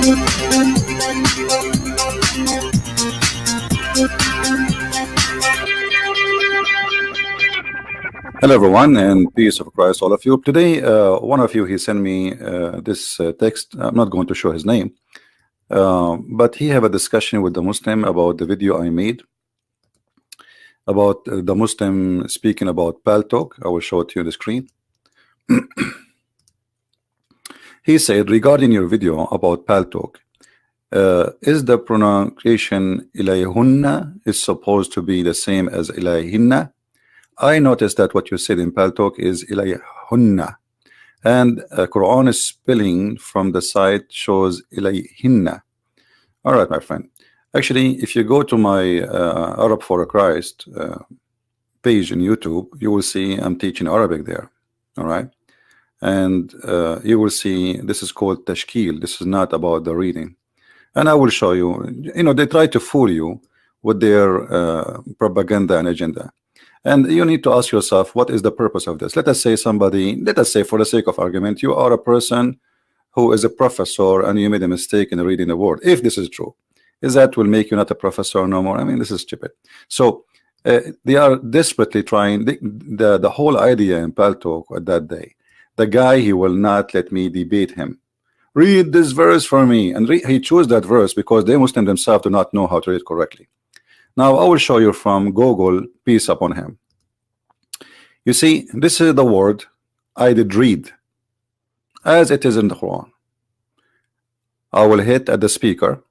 Hello everyone, and peace of Christ all of you. Today one of you, he sent me this text. I'm not going to show his name, but he have a discussion with the Muslim about the video I made about the Muslim speaking about paltak. I will show it to you on the screen. He said, regarding your video about paltak, is the pronunciation ILAIHUNNA is supposed to be the same as ILAIHINNA? I noticed that what you said in paltak is ILAIHUNNA, and Quran is spelling from the site shows ILAIHINNA. All right, my friend. Actually, if you go to my Arab for Christ page in YouTube, you will see I'm teaching Arabic there. All right, and you will see this is called tashkil. This is not about the reading, and I will show you. You know, they try to fool you with their propaganda and agenda. And you need to ask yourself, what is the purpose of this? Let us say somebody, let us say for the sake of argument, you are a person who is a professor and you made a mistake in reading the word. If this is true, is that will make you not a professor no more? I mean, this is stupid. So they are desperately trying the whole idea in paltak at that day. The guy, he will not let me debate him. Read this verse for me, and he chose that verse because they Muslim themselves do not know how to read correctly. Now I will show you from Google, peace upon him. You see, this is the word I did read as it is in the Quran. I will hit at the speaker,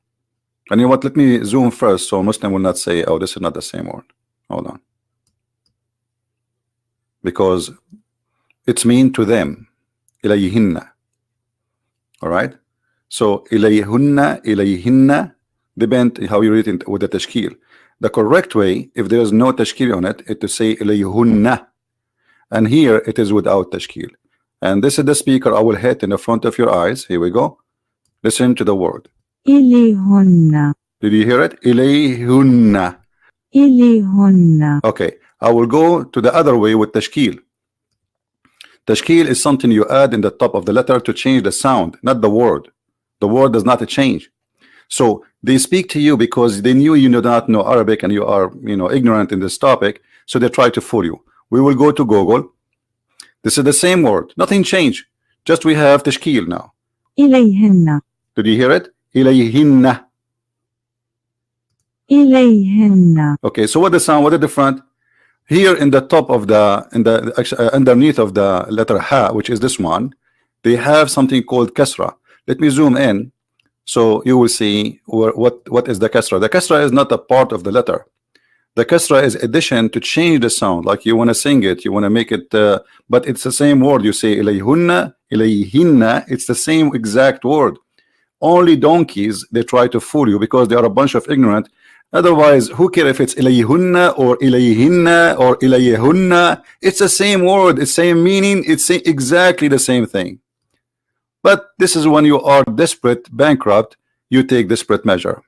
and you know what, let me zoom first so Muslim will not say, oh, this is not the same word. Hold on, because it's mean to them, ILAIHINNA. All right, so ILAIHUNNA, ILAIHINNA, depend how you read it with the tashkil. The correct way, if there is no tashkil on it, is to say ILAIHUNNA, and here it is without tashkil. And this is the speaker I will hit in the front of your eyes. Here we go. Listen to the word ILAIHUNNA. Did you hear it? ILAIHUNNA. ILAIHUNNA. Okay, I will go to the other way with tashkil. Tashkil is something you add in the top of the letter to change the sound, not the word. The word does not change. So they speak to you because they knew you do not know Arabic and you are, you know, ignorant in this topic. So they try to fool you. We will go to Google. This is the same word. Nothing changed. Just we have tashkil now. ILAIHINNA. Did you hear it? ILAIHINNA. ILAIHINNA. Okay. So what the sound? What the different? Here in the top of the underneath of the letter ha, which is this one, they have something called kasra. Let me zoom in. So you will see what is the kasra. The kasra is not a part of the letter. The kasra is addition to change the sound. Like you want to sing it, you want to make it, but it's the same word. You say ILAIHUNNA, ILAIHINNA. It's the same exact word. Only donkeys, they try to fool you because they are a bunch of ignorant. Otherwise, who cares if it's ILAIHUNNA or ILAIHINNA or ILAIHUNNA? It's the same word, it's same meaning, it's exactly the same thing. But this is when you are desperate, bankrupt, you take desperate measure.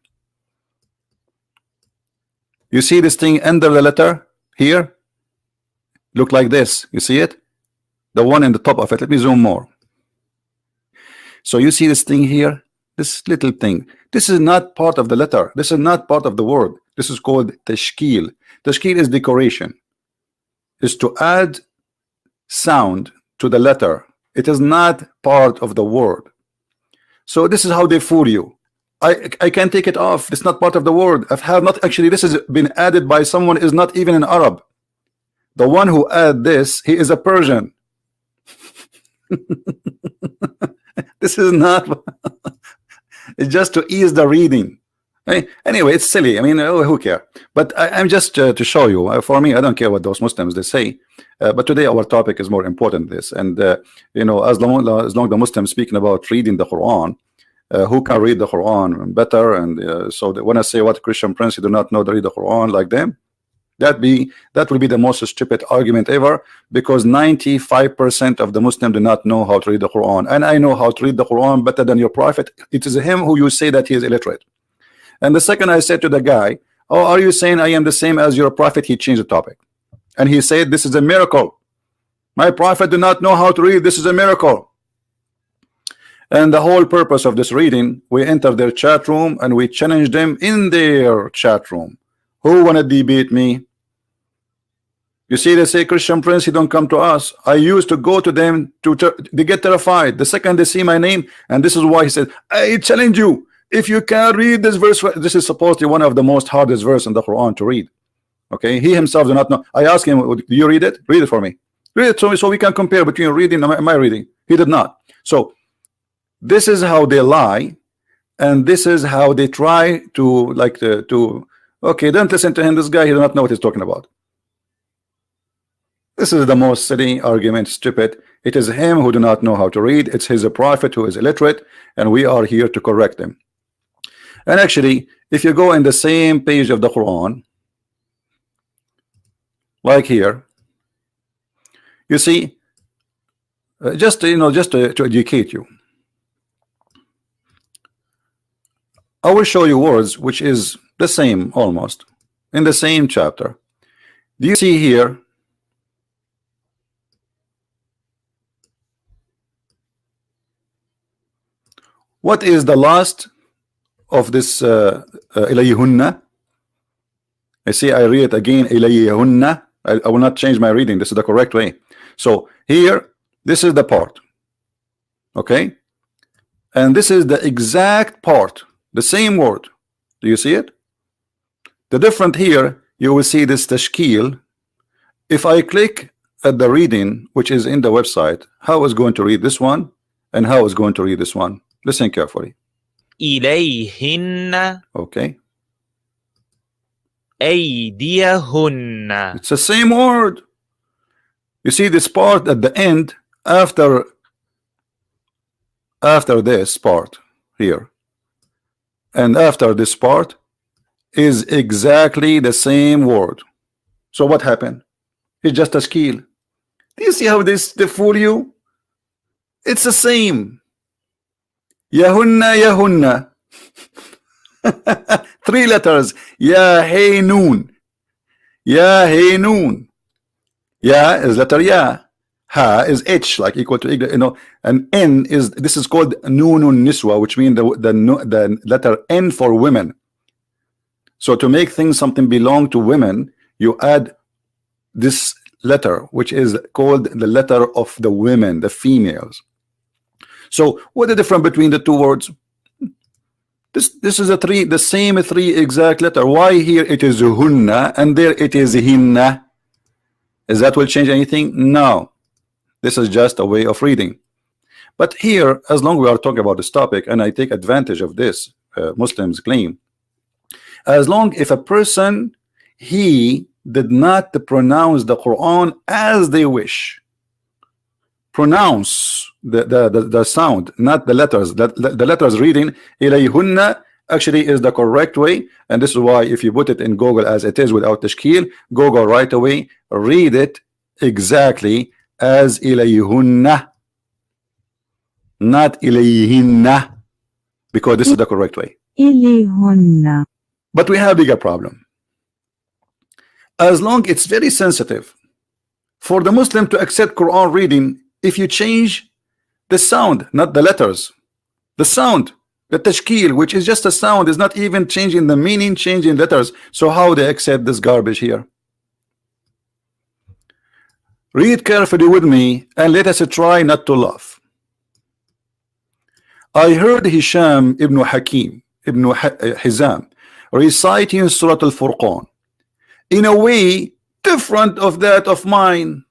You see this thing under the letter here? Look like this. You see it? The one in the top of it. Let me zoom more. So you see this thing here? This little thing. This is not part of the letter. This is not part of the word. This is called tashkil. Tashkil is decoration. Is to add sound to the letter. It is not part of the word. So this is how they fool you. I can take it off. It's not part of the word. I have not actually. This has been added by someone is not even an Arab. The one who added this, he is a Persian. This is not. It's just to ease the reading. Anyway, it's silly. I mean, who care? But I'm just to show you. For me, I don't care what those Muslims they say. But today our topic is more important than this. And you know, as long the Muslims speaking about reading the Quran. Who can read the Quran better? And so when I say what Christian prince do not know to read the Quran like them, that will be the most stupid argument ever, because 95% of the Muslims do not know how to read the Quran, and I know how to read the Quran better than your prophet. It is him who you say that he is illiterate. And the second I said to the guy, oh, are you saying I am the same as your prophet? He changed the topic, and he said this is a miracle. My prophet do not know how to read. This is a miracle. And the whole purpose of this reading, we enter their chat room and we challenge them in their chat room. Who wanna debate me? You see, they say, Christian Prince, he don't come to us. I used to go to them they get terrified the second they see my name, and this is why he said, I challenge you. If you can read this verse, this is supposedly one of the most hardest verse in the Quran to read. Okay, he himself do not know. I asked him, do you read it? Read it for me. Read it so we can compare between reading and my reading. He did not. So this is how they lie, and this is how they try to okay, don't listen to him. This guy, he does not know what he's talking about. This is the most silly argument, stupid. It is him who do not know how to read. It's his prophet who is illiterate, and we are here to correct him. And actually, if you go in the same page of the Quran, like here, you see, just to educate you, I will show you words which is the same almost in the same chapter. Do you see here? What is the last of this ILAIHUNNA? I see, I read it again, ILAIHUNNA. I will not change my reading. This is the correct way. So here, this is the part. Okay? And this is the exact part, the same word. Do you see it? The different here, you will see this tashkil. If I click at the reading, which is in the website, how is going to read this one and how is going to read this one? Listen carefully. إليهن Okay. أيديهن. It's the same word. You see this part at the end after this part here, and after this part is exactly the same word. So what happened? It's just a skill. Do you see how they fool you? It's the same. Yahunna, Yahunna. 3 letters. Ya, hey, noon. Ya, hey, noon. Ya is letter Ya. Ha is H, like equal to, you know, and N is, this is called Nunun Niswa, which means the letter N for women. So to make things something belong to women, you add this letter, which is called the letter of the women, the females. So what is the difference between the two words? This is the same 3 exact letter. Why here it is hunna and there it is hinna? Is that will change anything? No. This is just a way of reading. But here, as long as we are talking about this topic, and I take advantage of this, Muslims claim, as long if a person he did not pronounce the Quran as they wish, pronounce the sound, not the letters. The letters reading ILAIHUNNA actually is the correct way, and this is why if you put it in Google as it is without tashkil, Google right away read it exactly as ILAIHUNNA, not ILAIHINNA, because this is the correct way. ILAIHUNNA. But we have a bigger problem. As long it's very sensitive for the Muslim to accept Quran reading if you change the sound, not the letters, the sound, the tashkil, which is just a sound, is not even changing the meaning, changing letters. So how they accept this garbage here? Read carefully with me and let us try not to laugh. I heard Hisham ibn Hakim ibn Hizam reciting Surat al-Furqan in a way different of that of mine.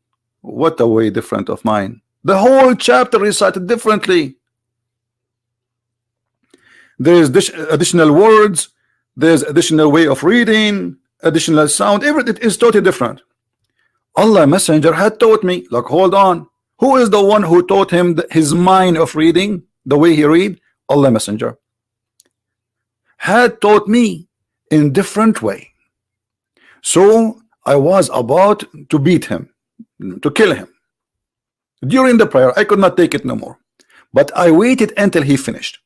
What a way different of mine. The whole chapter recited differently. There's additional words, there's additional way of reading, additional sound, everything is totally different. Allah Messenger had taught me, like, hold on, who is the one who taught him his mind of reading, the way he read? Allah Messenger had taught me in different way. So I was about to beat him, to kill him. During the prayer, I could not take it no more, but I waited until he finished.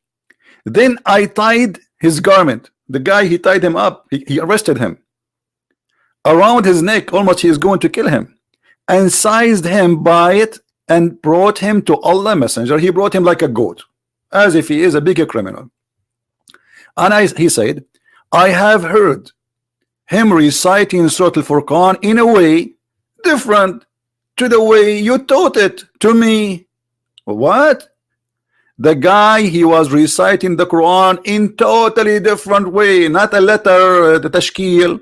Then I tied his garment. The guy, he tied him up, he arrested him around his neck, almost he is going to kill him, and seized him by it and brought him to Allah Messenger. He brought him like a goat, as if he is a big criminal. And he said, I have heard him reciting Surat al-Furqan in a way different to the way you taught it to me. What? The guy, he was reciting the Quran in totally different way, not a letter, the tashkil.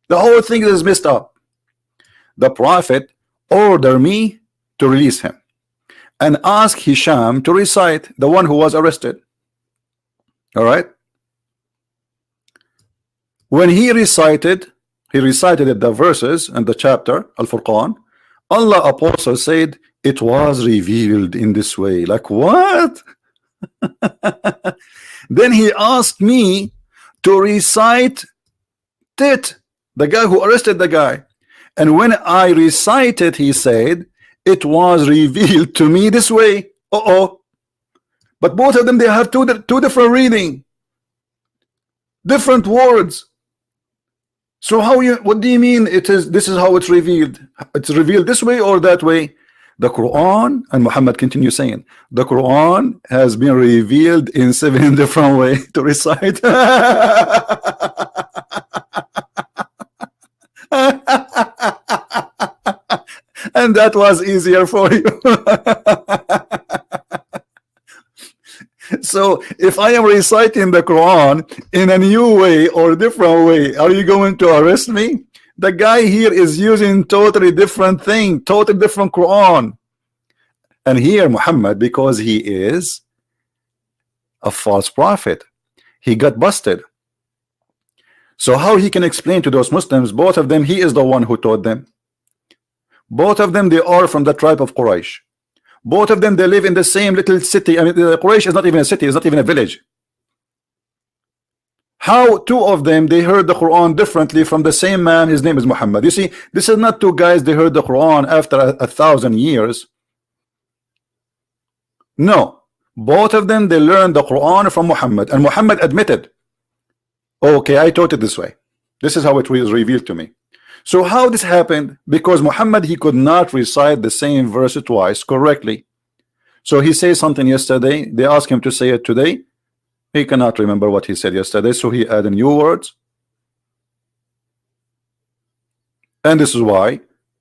The whole thing is messed up. The Prophet ordered me to release him and ask Hisham to recite, the one who was arrested. All right. When he recited the verses and the chapter al-Furqan, Allah Apostle said it was revealed in this way. Like what? Then he asked me to recite it, the guy who arrested the guy. And when I recited, he said it was revealed to me this way. But both of them, they have two different reading, different words. So what do you mean this is how it's revealed? It's revealed this way or that way? The Quran, and Muhammad continues saying, the Quran has been revealed in 7 different ways to recite. And that was easier for you. So if I am reciting the Quran in a new way or different way, are you going to arrest me? The guy here is using totally different thing, totally different Quran. And here Muhammad, because he is a false prophet, he got busted. So how he can explain to those Muslims, both of them, he is the one who taught them. Both of them, they are from the tribe of Quraysh. Both of them, they live in the same little city. I mean, Quraysh is not even a city, it's not even a village. How two of them, they heard the Quran differently from the same man, his name is Muhammad. You see, this is not two guys, they heard the Quran after 1,000 years. No, both of them, they learned the Quran from Muhammad, and Muhammad admitted, okay, I taught it this way. This is how it was revealed to me. So how this happened? Because Muhammad, he could not recite the same verse twice correctly. So he says something yesterday, they asked him to say it today. He cannot remember what he said yesterday, so he added new words. And this is why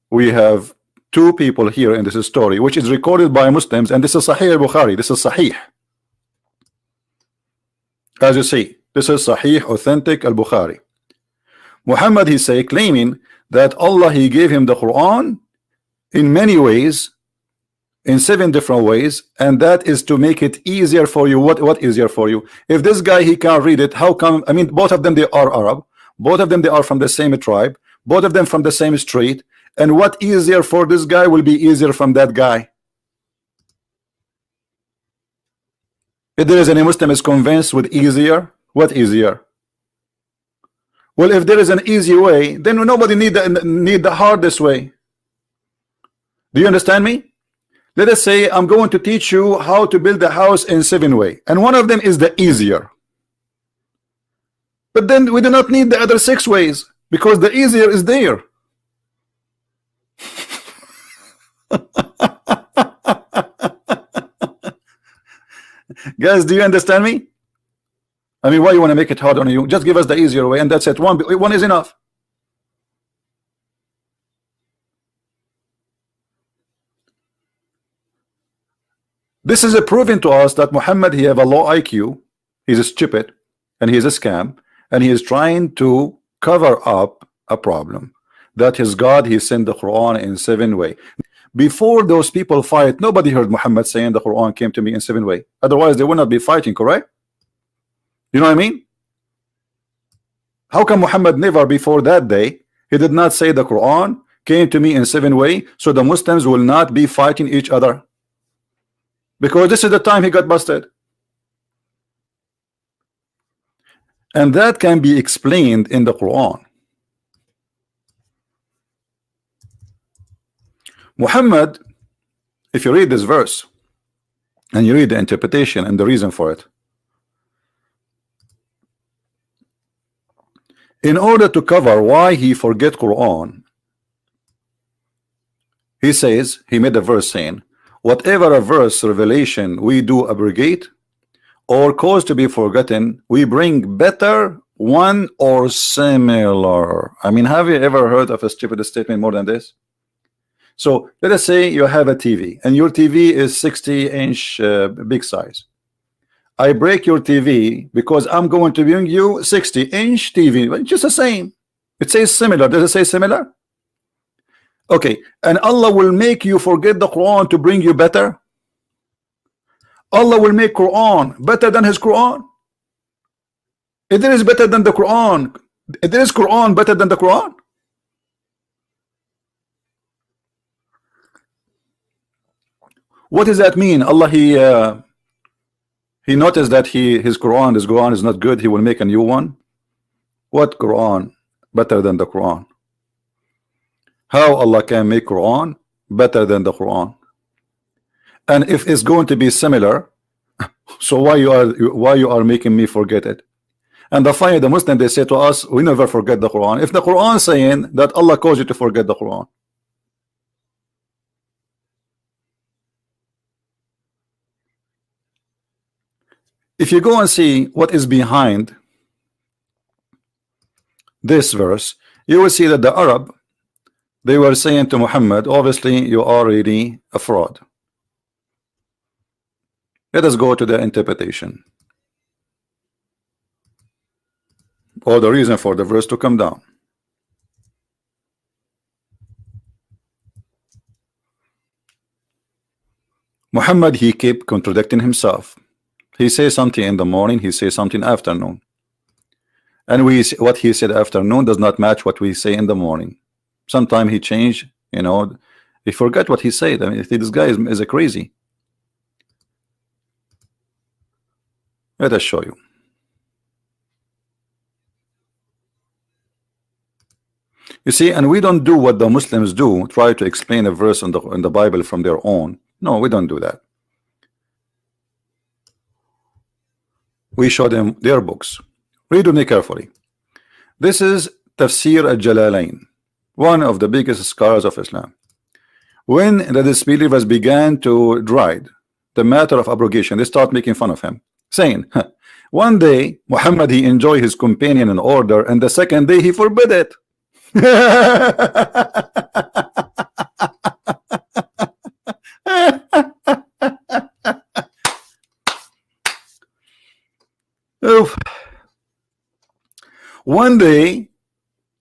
we have two people here in this story, which is recorded by Muslims, and this is Sahih al-Bukhari, this is Sahih. As you see, this is Sahih, authentic al-Bukhari. Muhammad, he say, claiming that Allah, he gave him the Quran in many ways, in 7 different ways, and that is to make it easier for you. What easier for you? If this guy, he can't read it, how come? I mean, both of them, they are Arab, both of them, they are from the same tribe, both of them from the same street, and what easier for this guy will be easier from that guy. If there is any Muslim is convinced with easier, what easier? Well, if there is an easy way, then nobody need the hardest way. Do you understand me? Let us say I'm going to teach you how to build a house in 7 ways, and one of them is the easier. But then we do not need the other 6 ways because the easier is there. Guys, do you understand me? I mean, why you want to make it hard on you? Just give us the easier way, and that's it. One is enough. This is a proving to us that Muhammad, he have a low IQ, he's a stupid, and he's a scam, and he is trying to cover up a problem. That his God, he sent the Quran in 7 ways. Before those people fight, nobody heard Muhammad saying the Quran came to me in 7 ways. Otherwise, they would not be fighting, correct? You know what I mean? How come Muhammad never before that day, he did not say the Quran came to me in 7 ways, so the Muslims will not be fighting each other? Because this is the time he got busted. And that can be explained in the Quran. Muhammad, if you read this verse and you read the interpretation and the reason for it, in order to cover why he forget Quran, he says, he made a verse saying, whatever a verse revelation we do abrogate, or cause to be forgotten, we bring better, one, or similar. I mean, have you ever heard of a stupid statement more than this? So let us say you have a TV and your TV is 60-inch big size. I break your TV because I'm going to bring you 60-inch TV. Well, just the same. It says similar. Does it say similar? Okay. And Allah will make you forget the Quran to bring you better. Allah will make Quran better than his Quran. If there is better than the Quran, if there is Quran better than the Quran. What does that mean? Allah, he noticed that his Quran is not good. He will make a new one. What Quran better than the Quran? How Allah can make Quran better than the Quran? And if it's going to be similar, so why you are making me forget it? And finally, the Muslim, they say to us, we never forget the Quran. If the Quran is saying that Allah calls you to forget the Quran, if you go and see what is behind this verse, you will see that the Arab, they were saying to Muhammad, obviously you are really a fraud. Let us go to the interpretation, or the reason for the verse to come down. Muhammad, he kept contradicting himself. He says something in the morning, he says something afternoon, and what he said afternoon does not match what we say in the morning. Sometimes he changed, you know, he forgot what he said. I mean, this guy is a crazy. Let us show you. You see, and we don't do what the Muslims do, try to explain a verse in the Bible from their own. No, we don't do that. We show them their books. Read with me carefully. This is Tafsir al Jalalain, one of the biggest scholars of Islam. When the disbelievers began to deride the matter of abrogation, they start making fun of him, saying, one day Muhammad, he enjoyed his companion in order, and the second day he forbid it. Oof. One day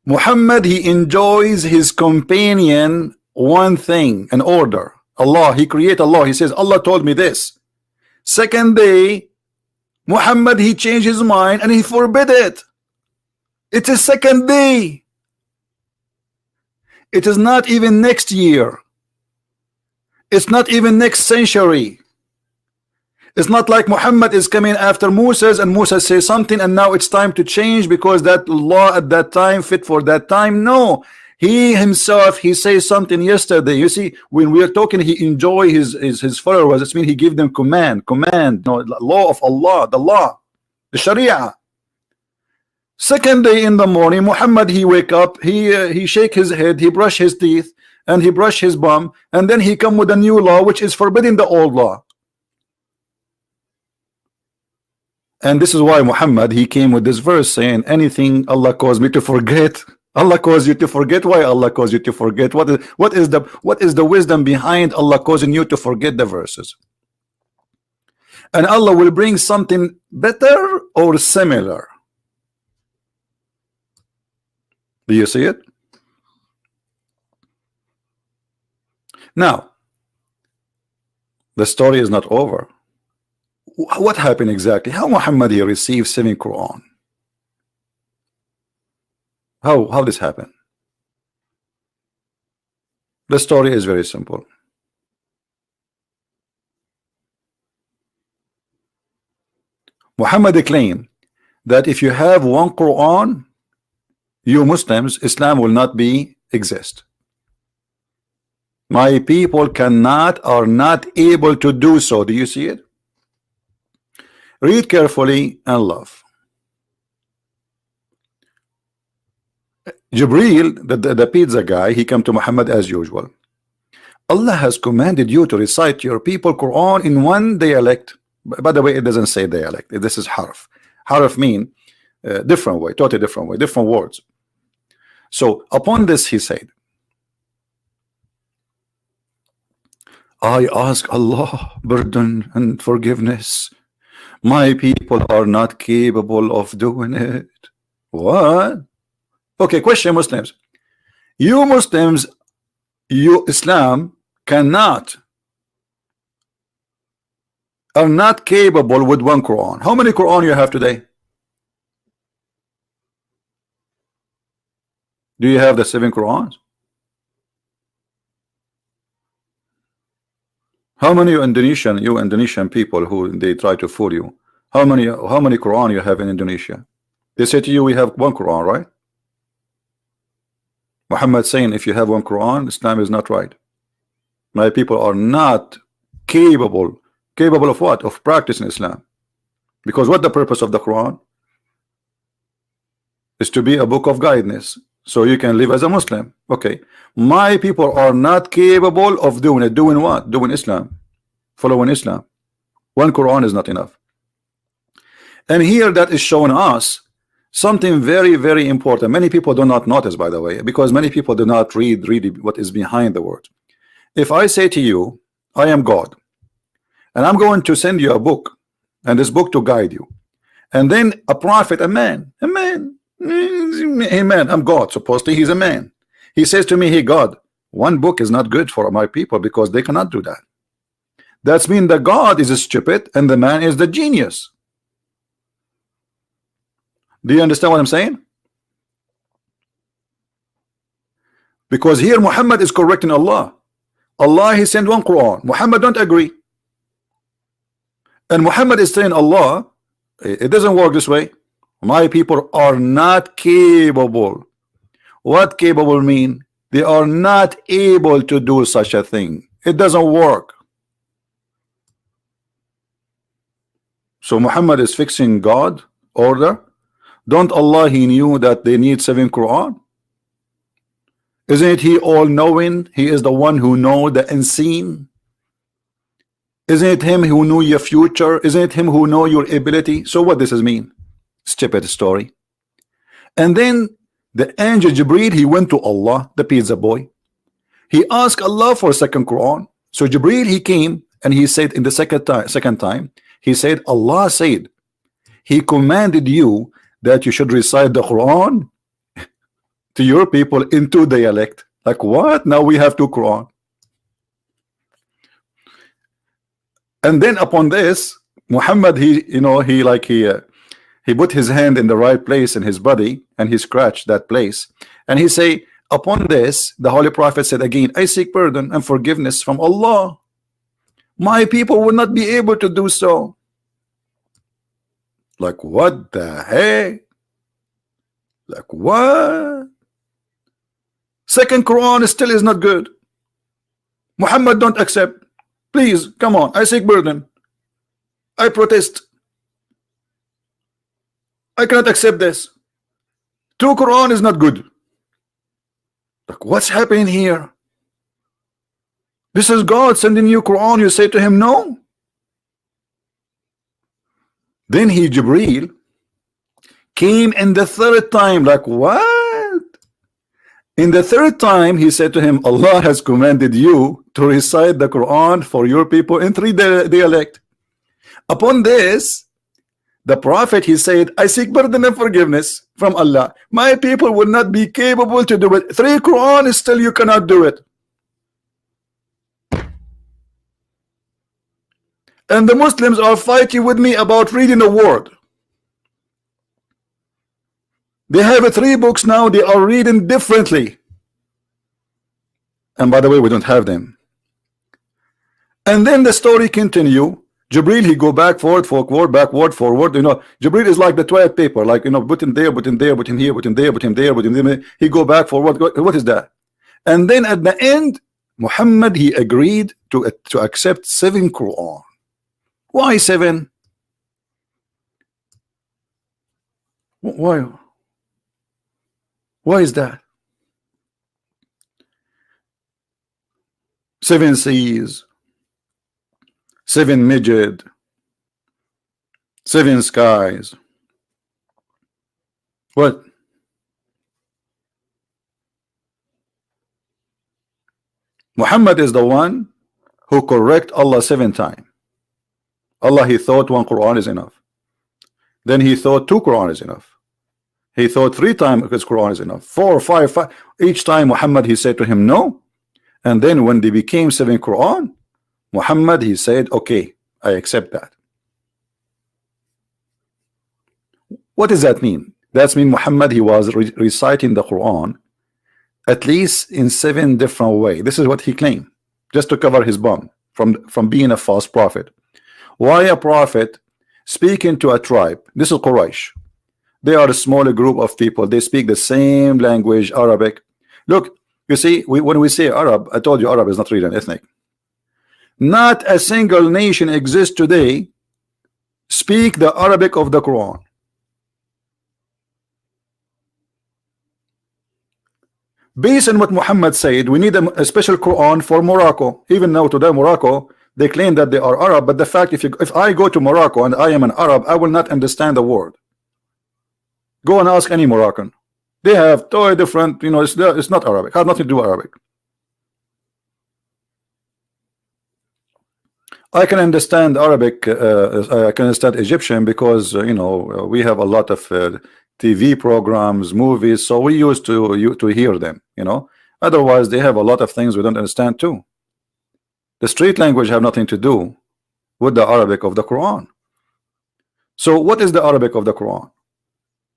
Muhammad, he enjoys his companion one thing, an order. Allah, he created Allah, he says Allah told me this. Second day Muhammad, he changed his mind and he forbid it. It's a second day. It is not even next year. It's not even next century. It's not like Muhammad is coming after Moses and Musa says something and now it's time to change because that law at that time fit for that time. No, he himself, he says something yesterday. You see, when we are talking, he enjoy his followers. It means he give them command, no, law of Allah, the law, the Sharia. Second day in the morning, Muhammad, he wake up, he shake his head, he brush his teeth, and he brush his bum, and then he come with a new law which is forbidding the old law. And this is why Muhammad, he came with this verse saying, anything Allah caused me to forget, Allah caused you to forget. Why Allah caused you to forget? What is the wisdom behind Allah causing you to forget the verses? And Allah will bring something better or similar. Do you see it? Now, the story is not over. What happened exactly? How Muhammad he received 7 Quran? How this happened? The story is very simple. Muhammad claimed that if you have one Quran, you Muslims, Islam will not be exist. My people are not able to do so. Do you see it? Read carefully and love. Jibreel, the pizza guy, he came to Muhammad as usual. Allah has commanded you to recite your people Quran in one dialect. By the way, it doesn't say dialect. This is harf. Harf mean different way, totally different way, different words. So upon this he said, I ask Allah pardon and forgiveness. My people are not capable of doing it. What? Okay, question, Muslims. You Muslims, you Islam are not capable with one Quran. How many Quran you have today? Do you have the 7 Qurans? How many you Indonesian people who they try to fool you? How many Quran you have in Indonesia? They say to you, we have one Quran, right? Muhammad saying, if you have one Quran, Islam is not right. My people are not capable of what? Of practicing Islam. Because what the purpose of the Quran is to be a book of guidance, so you can live as a Muslim. Okay, my people are not capable of doing it. Doing what? Doing Islam, following Islam. One Quran is not enough. And here that is showing us something very, very important. Many people do not notice, by the way, because many people do not read what is behind the word. If I say to you, I am God, and I'm going to send you a book, and this book to guide you, and then a prophet, a man, I'm God, supposedly he's a man, he says to me, hey God, one book is not good for my people because they cannot do that. That's mean the God is stupid and the man is the genius. Do you understand what I'm saying? Because here Muhammad is correcting Allah. Allah, he sent one Quran. Muhammad don't agree. And Muhammad is saying, Allah, it doesn't work this way. My people are not capable. What capable mean? They are not able to do such a thing. It doesn't work. So Muhammad is fixing God order. Don't Allah, he knew that they need 7 Quran? Isn't he all knowing? He is the one who knows the unseen. Isn't it him who knew your future? Isn't it him who know your ability? So what does this mean? Stupid story. And then the angel Jibreel, he went to Allah, the pizza boy. He asked Allah for a second Quran. So Jibreel, he came and he said in the second time, he said, Allah said, he commanded you that you should recite the Quran to your people in 2 dialect. Like what? Now we have 2 Quran. And then upon this, Muhammad, he put his hand in the right place in his body and he scratched that place. And he say, upon this, the Holy Prophet said again, I seek pardon and forgiveness from Allah. My people will not be able to do so. Like what the heck? Like what? Second Quran still is not good. Muhammad don't accept. Please, come on, I seek pardon. I protest. I cannot accept this. 2 Quran is not good. Like what's happening here? This is God sending you Quran. You say to him no. Then Jibreel came in the 3rd time. Like what? In the 3rd time he said to him, Allah has commanded you to recite the Quran for your people in 3 dialect. Upon this, the Prophet, he said, I seek pardon and forgiveness from Allah. My people will not be capable to do it. 3 Quran still you cannot do it. And the Muslims are fighting with me about reading the word. They have 3 books now, they are reading differently. And by the way, we don't have them. And then the story continue. Jibreel, he go back, forward, backward, forward. Jibreel is like the toilet paper, like, put him there, put him there, put him here, put him there, put him there, put him there. He go back, forward. What is that? And then at the end, Muhammad, he agreed to accept 7 Quran. Why 7? Why? Why is that? 7 seas, 7 midget, 7 skies. What? Muhammad is the one who correct Allah 7 times. Allah, he thought 1 Quran is enough. Then he thought 2 Quran is enough. He thought 3 times because Quran is enough. 4, 5, 5. Each time Muhammad, he said to him no. And then when they became 7 Quran, Muhammad, he said, okay, I accept that. What does that mean? That means Muhammad, he was reciting the Quran at least in 7 different ways. This is what he claimed, just to cover his bum from being a false prophet. Why a prophet speaking to a tribe? This is Quraysh. They are a smaller group of people. They speak the same language, Arabic. Look, you see, when we say Arab, I told you Arab is not really an ethnic. Not a single nation exists today speak the Arabic of the Quran. Based on what Muhammad said, we need a special Quran for Morocco. Even now today, Morocco, they claim that they are Arab, but the fact, if I go to Morocco and I am an Arab, I will not understand the word. Go and ask any Moroccan. They have totally different, you know, it's not Arabic. It has nothing to do with Arabic. I can understand Arabic, I can understand Egyptian because, you know, we have a lot of TV programs, movies, so we used to hear them, you know. Otherwise, they have a lot of things we don't understand too. The street language have nothing to do with the Arabic of the Quran. So what is the Arabic of the Quran?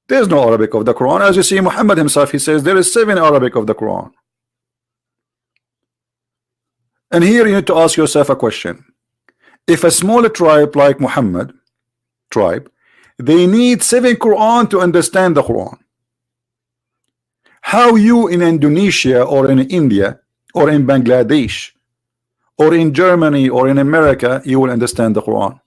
There's no Arabic of the Quran. As you see, Muhammad himself, he says there is 7 Arabic of the Quran. And here you need to ask yourself a question. If a smaller tribe like Muhammad tribe, they need 7 Quran to understand the Quran, how you in Indonesia or in India or in Bangladesh or in Germany or in America, you will understand the Quran?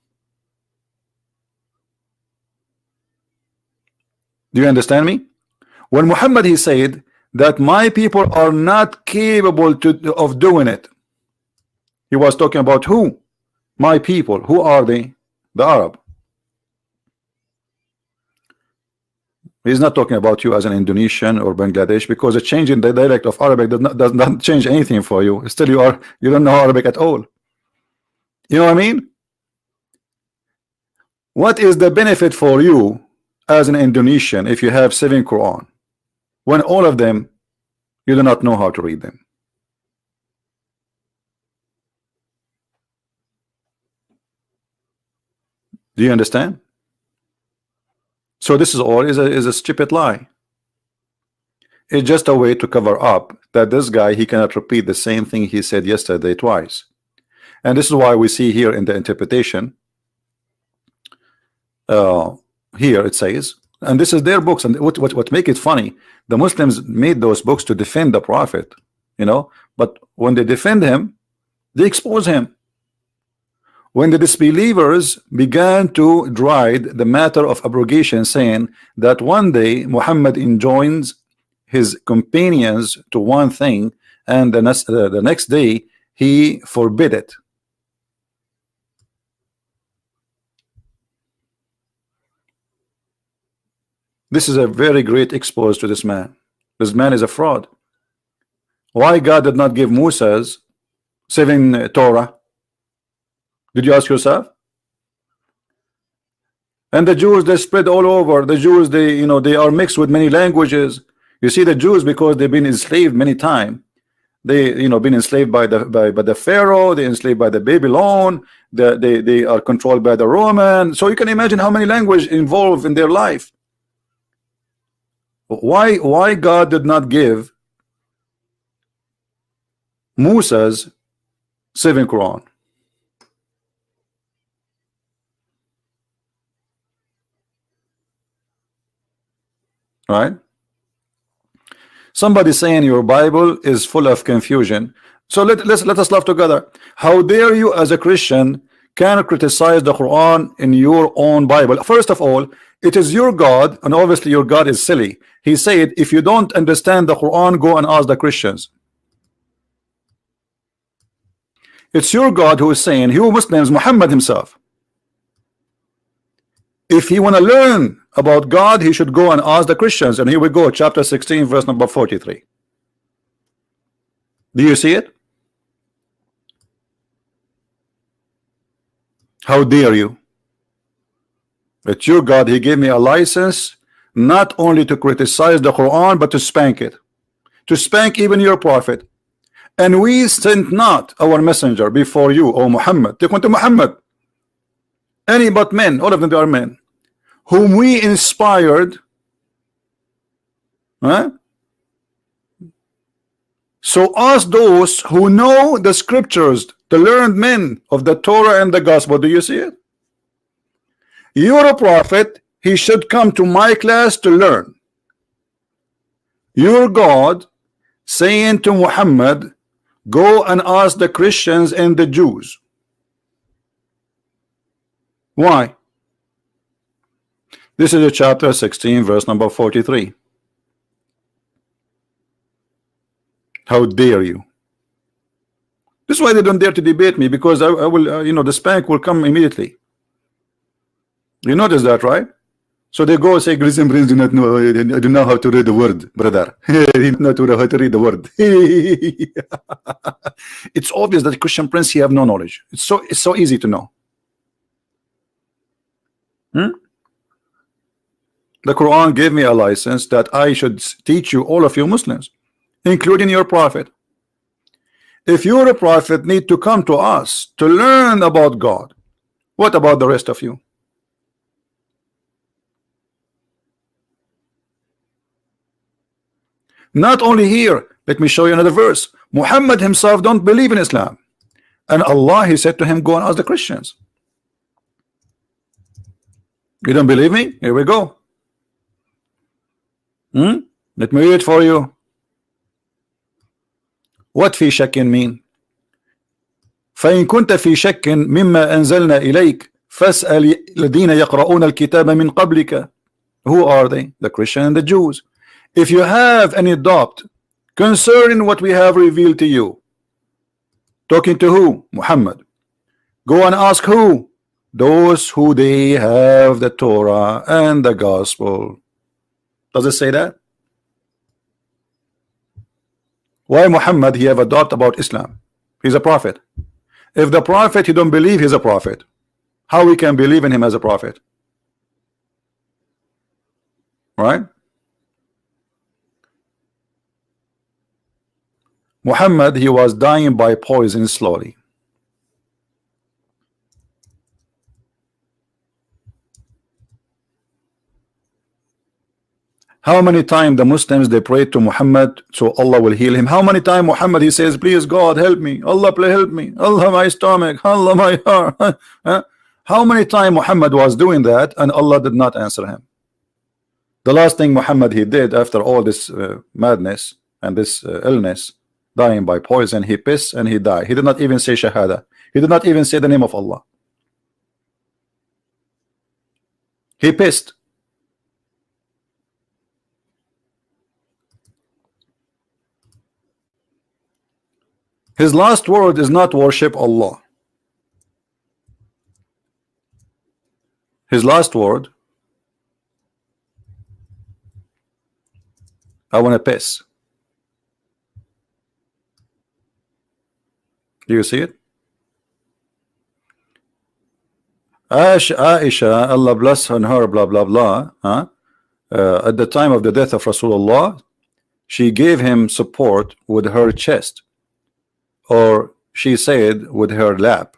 Do you understand me? When Muhammad, he said that my people are not capable of doing it, he was talking about who? My people. Who are they? The Arab. He's not talking about you as an Indonesian or Bangladesh, because a change in the dialect of Arabic does not change anything for you. Still you don't know Arabic at all. You know what I mean? What is the benefit for you as an Indonesian if you have 7 Quran when all of them you do not know how to read them? Do you understand? So this is all is a stupid lie. It's just a way to cover up that this guy, he cannot repeat the same thing he said yesterday twice. And this is why we see here in the interpretation, here it says, and this is their books, and what make it funny, the Muslims made those books to defend the Prophet, you know, but when they defend him, they expose him. When the disbelievers began to deride the matter of abrogation, saying that one day Muhammad enjoins his companions to one thing, and the next day he forbid it. This is a very great expose to this man. This man is a fraud. Why God did not give Moses 7 Torah? Did you ask yourself? And the Jews, they spread all over. The Jews, they, you know, they are mixed with many languages. You see, the Jews, because they've been enslaved many times, they, you know, been enslaved by the Pharaoh, they enslaved by the Babylon, they are controlled by the Roman. So you can imagine how many languages involved in their life. Why God did not give Moses 7 Quran? Right? Somebody saying your Bible is full of confusion. So let us laugh together. How dare you as a Christian can criticize the Quran in your own Bible? First of all, it is your God, and obviously your God is silly. He said, if you don't understand the Quran, go and ask the Christians. It's your God who is saying, you Muslims, Muhammad himself, If he want to learn about God, he should go and ask the Christians. And here we go, chapter 16, verse number 43. Do you see it? How dare you? It's your God. He gave me a license not only to criticize the Quran, but to spank it, to spank even your prophet. And we sent not our messenger before you, O Muhammad. Take one to Muhammad. Any but men, all of them are men, whom we inspired. Huh? So ask those who know the scriptures, the learned men of the Torah and the gospel. Do you see it? You're a prophet. He should come to my class to learn. Your God saying to Muhammad, go and ask the Christians and the Jews. Why? This is a chapter 16, verse number 43. How dare you? This is why they don't dare to debate me, because I will, you know, the spank will come immediately. You notice that, right? So they go say, Christian Prince do not know, I do not know how to read the word, brother. He do not know how to read the word. It's obvious that Christian Prince, he have no knowledge. It's so easy to know. The Quran gave me a license that I should teach you, all of you Muslims, including your prophet. If you're a prophet, need to come to us to learn about God. What about the rest of you? Not only here, let me show you another verse. Muhammad himself don't believe in Islam, and Allah, he said to him, go and ask the Christians. You don't believe me? Here we go. Let me read it for you. What في شك mean? فإن كنت في شك مما أنزلنا إليك فاسأل الذين يقرؤون الكتاب من قبلك. Who are they? The Christians and the Jews. If you have any doubt concerning what we have revealed to you, talking to who? Muhammad. Go and ask who? Those who they have the Torah and the gospel. Does it say that? Why Muhammad he have a doubt about Islam? He's a prophet. If the prophet he don't believe he's a prophet, how we can believe in him as a prophet? Right? Muhammad, he was dying by poison slowly. How many times the Muslims they prayed to Muhammad so Allah will heal him? How many times Muhammad he says, please God help me, Allah please help me, Allah my stomach, Allah my heart. How many times Muhammad was doing that and Allah did not answer him? The last thing Muhammad he did after all this madness and this illness, dying by poison, he pissed and he died. He did not even say Shahada. He did not even say the name of Allah. He pissed. His last word is not worship Allah. His last word, I want to piss. Do you see it? Aisha, Allah bless her, blah blah blah. At the time of the death of Rasulullah, she gave him support with her chest, or she said with her lap.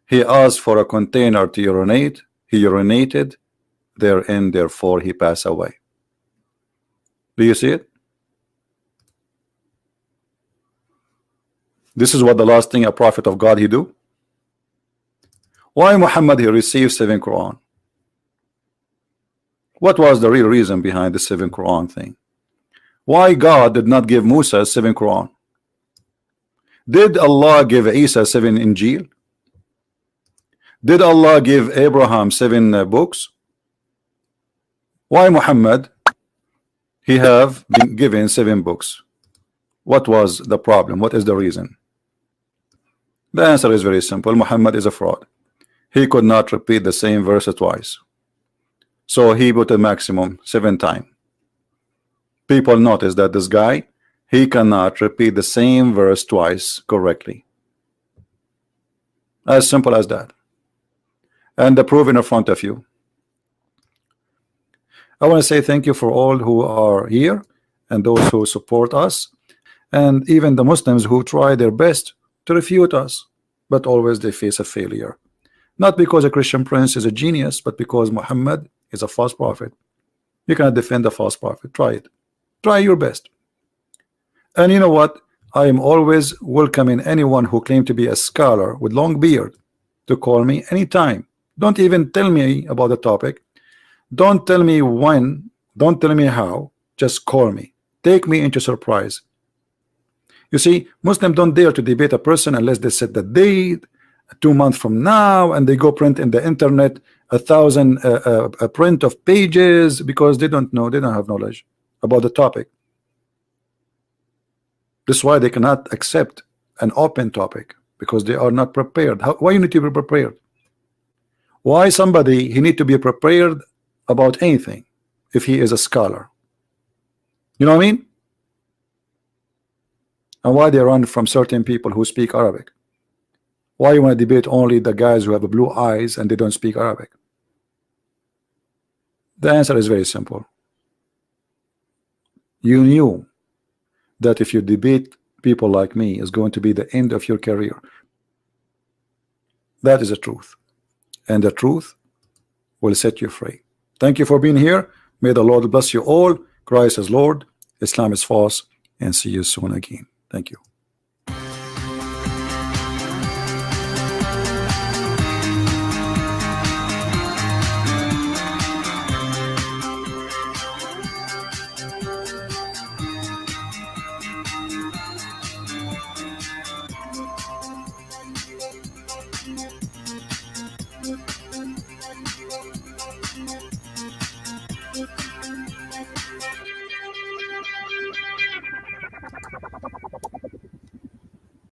He asked for a container to urinate. He urinated therein, therefore he passed away. Do you see it? This is what the last thing a prophet of God he do. Why Muhammad he received 7 Quran? What was the real reason behind the 7 Quran thing? Why God did not give Musa 7 Quran? Did Allah give Isa 7 Injil? Did Allah give Abraham 7 books? Why Muhammad he have been given 7 books? What was the problem? What is the reason? The answer is very simple. Muhammad is a fraud. He could not repeat the same verse twice. So he put a maximum 7 times. People notice that this guy, he cannot repeat the same verse twice correctly. As simple as that. And the proof in front of you. I want to say thank you for all who are here and those who support us, and even the Muslims who try their best to refute us, but always they face a failure. Not because a Christian prince is a genius, but because Muhammad is a false prophet. You cannot defend a false prophet. Try it. Try your best. And you know what? I am always welcoming anyone who claims to be a scholar with long beard to call me anytime. Don't even tell me about the topic. Don't tell me when. Don't tell me how. Just call me. Take me into surprise. You see, Muslims don't dare to debate a person unless they set the date 2 months from now, and they go print in the internet 1,000 a print of pages because they don't know, they don't have knowledge about the topic. That's why they cannot accept an open topic, because they are not prepared. Why you need to be prepared? Why somebody he need to be prepared about anything if he is a scholar? You know what I mean? And why they run from certain people who speak Arabic? Why you want to debate only the guys who have blue eyes and they don't speak Arabic? The answer is very simple. You knew that if you debate people like me is going to be the end of your career. That is the truth, and the truth will set you free. Thank you for being here. May the Lord bless you all. Christ is Lord, Islam is false, and see you soon again. Thank you.